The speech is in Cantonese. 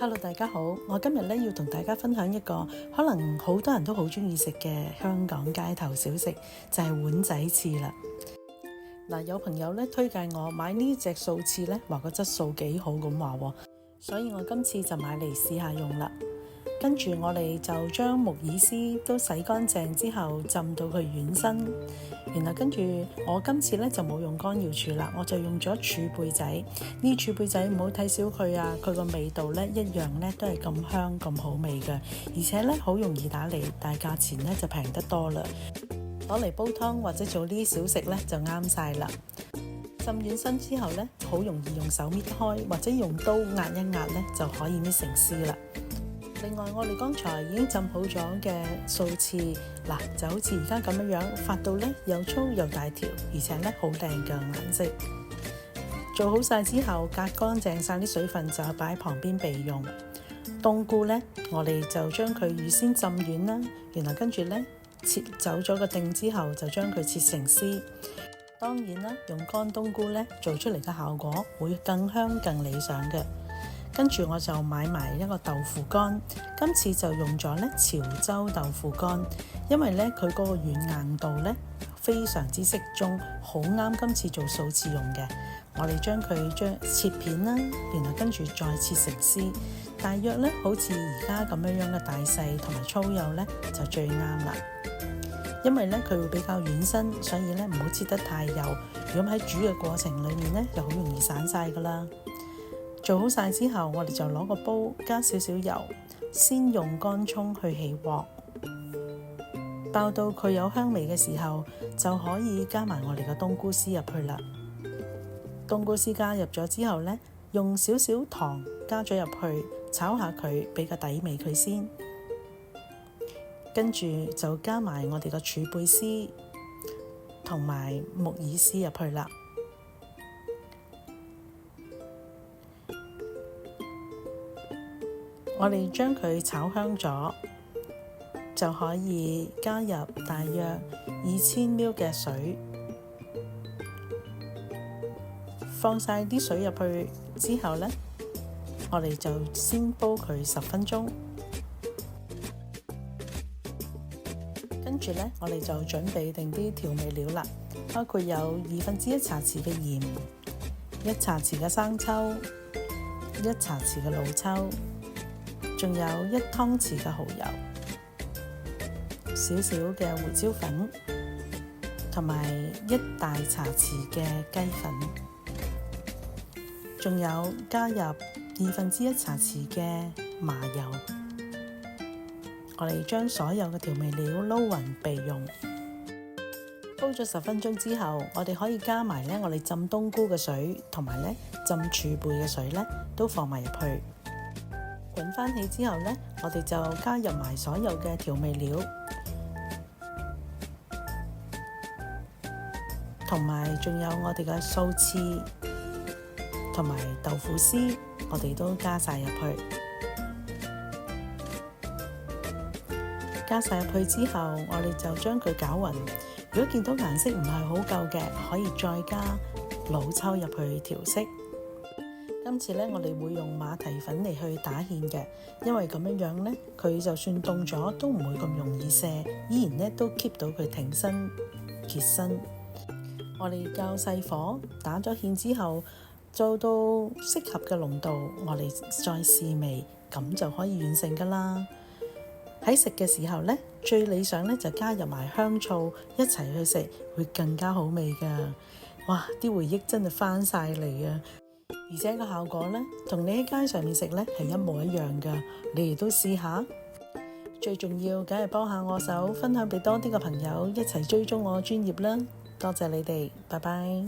Hello，大家好，我今日要同大家分享一個可能好多人都好鍾意食嘅香港街頭小食，就係碗仔翅啦。有朋友推介我買呢隻素翅話個質素幾好咁話，所以我今次就買嚟試下用啦。跟住我哋就將木耳絲都洗乾淨之後浸到佢軟身，然後跟住我今次就冇用乾瑤柱啦，我就用咗柱貝仔。呢柱貝仔唔好睇小佢啊，佢個味道一樣都係咁香咁好味嘅，而且好容易打理，但係價錢就平得多啦。攞嚟煲湯或者做呢啲小食就啱晒啦。浸軟身之後好容易用手搣開，或者用刀壓一壓就可以搣成絲啦。另外我哋剛才已經浸好咗嘅素翅就好似而家咁樣發到又粗又大條，而且好靚嘅顏色。做好晒之後，隔乾淨晒啲水分就擺喺旁邊備用。冬菇我哋就將佢預先浸軟啦，然後跟住切走咗個丁之後，就將佢切成絲。當然啦，用乾冬菇做出嚟嘅效果會更香更理想嘅。跟住我就買埋一個豆腐乾，今次就用咗潮州豆腐乾，因為佢嗰個軟硬度非常之適中，好啱今次做素翅用嘅。我哋將佢切片啦，然後跟住再切成絲，大約好似而家咁樣嘅大細同埋粗幼就最啱啦。因為佢會比較軟身，所以唔好切得太幼，如果喺煮嘅過程裏面就好容易散晒噶啦。做好晒之後，我哋就攞個煲加少少油，先用乾葱去起鑊，爆到佢有香味嘅時候，就可以加埋我哋嘅冬菇絲入去啦。冬菇絲加入咗之後用少少糖加咗入去，炒下佢，俾個底味佢先。跟住就加埋我哋嘅柱貝絲同埋木耳絲入去啦。我哋將佢炒香咗，就可以加入大約2000ml 嘅水，放晒啲水入去之後我哋就先煲佢10分鐘。跟住我哋就準備定啲調味料啦，包括有1/2茶匙嘅鹽、1茶匙嘅生抽、1茶匙嘅老抽，仲有1湯匙嘅蠔油，少少嘅胡椒粉，同埋1大茶匙嘅雞粉，仲有加入1/2茶匙嘅麻油。我哋將所有嘅調味料撈勻備用。煲咗10分鐘之後，我哋可以加埋我哋浸冬菇嘅水，同埋浸柱貝嘅水都放埋入去。滾翻起之後我哋就加入埋所有嘅調味料，同埋仲有我哋嘅素翅同埋豆腐絲，我哋都加晒入去。加晒入去之後，我哋就將佢攪勻。如果見到顏色唔係好夠嘅，可以再加老抽入去調色。今次我哋會用馬蹄粉嚟去打芡嘅，因為咁樣佢就算凍咗都唔會咁容易瀉，依然都 keep 到佢挺身結身。我哋較細火打咗芡之後，做到適合嘅濃度，我哋再試味，咁就可以完成噶啦。喺食嘅時候最理想就加入埋香醋一齊去食，會更加好味噶。哇！啲回憶真係翻晒嚟啊！而且個效果同你喺街上面食係一模一樣噶，你哋都試下。最重要梗係幫下我手，分享俾多啲嘅朋友一齊追蹤我專頁啦。多謝你哋，拜拜。